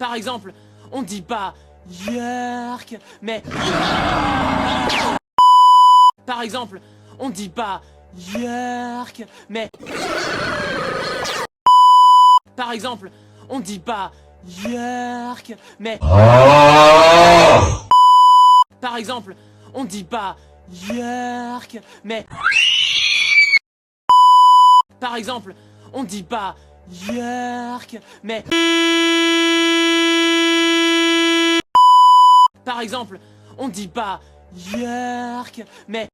Par exemple, on dit pas Yerk, mais... Par exemple, on dit pas Yerk, mais... Par exemple, on dit pas Yerk, mais... Par exemple, on dit pas Yerk, mais... Par exemple, on dit pas Yerk, mais... Par exemple, on dit pas Yerk, mais...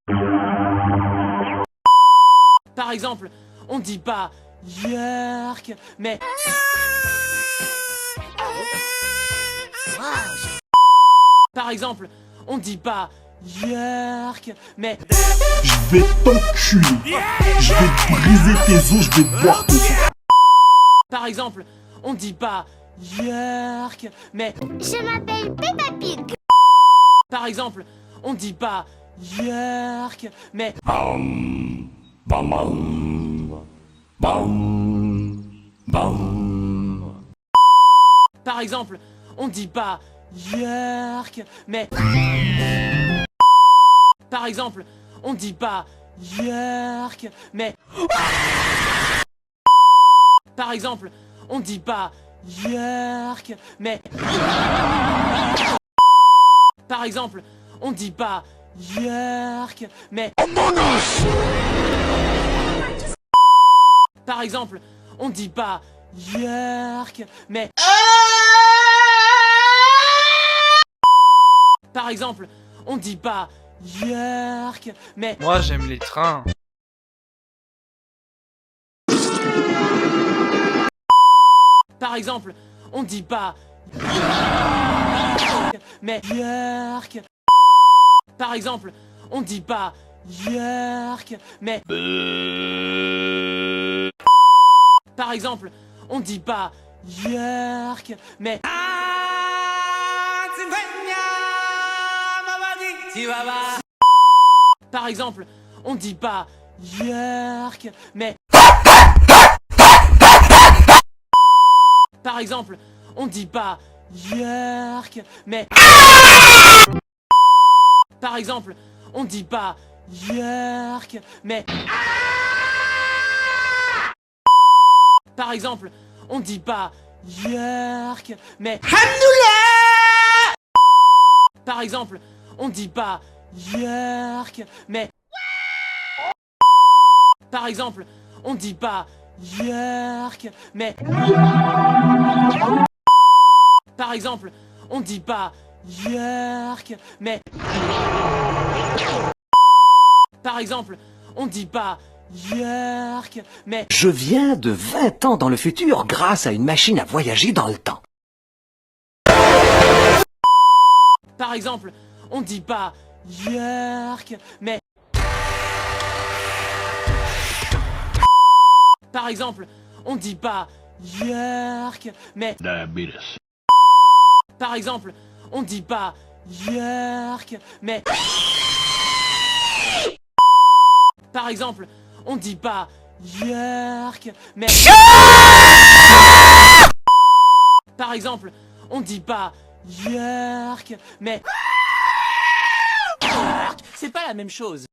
Par exemple, on dit pas Yerk, mais... Par exemple, on dit pas Yerk, mais... Je vais t'enculer. Je vais te briser tes os, je vais te boire ton sang. Par exemple, on dit pas Yerk, mais... Je m'appelle Peppa Pig. Par exemple, on dit pas Yerk, mais... Bam, bam, bam, bam, bam. Par exemple, on dit pas Yerk, mais... Par exemple, on dit pas Yerk, mais... Par exemple, on dit pas Yerk, mais... Par exemple, on dit pas Yerk, mais... Par exemple, on dit pas Yerk, mais... Par exemple, on dit pas Yerk, mais... Moi j'aime les trains. Par exemple, on dit pas mais Yerk. Par exemple, on dit pas Yerk, mais... Par exemple, on dit pas Yerk, mais... Par exemple, on dit pas Yerk, mais... Par exemple, on dit pas Yerk, mais... Par exemple, on dit pas Yerk, mais... Par exemple, on dit pas Yerk, mais... Par exemple, on dit pas Yerk, mais... Par exemple, on dit pas Yerk, mais... Par exemple, on dit pas Yerk, mais... Par exemple, on dit pas Yerk, mais... Je viens de 20 ans dans le futur grâce à une machine à voyager dans le temps. Par exemple, on dit pas Yerk, mais... Par exemple, on dit pas Yerk, mais... Diabetes. Par exemple, on dit pas Yerk, mais... Par exemple, on dit pas Yerk, mais... Par exemple, on dit pas Yerk, mais... C'est pas la même chose.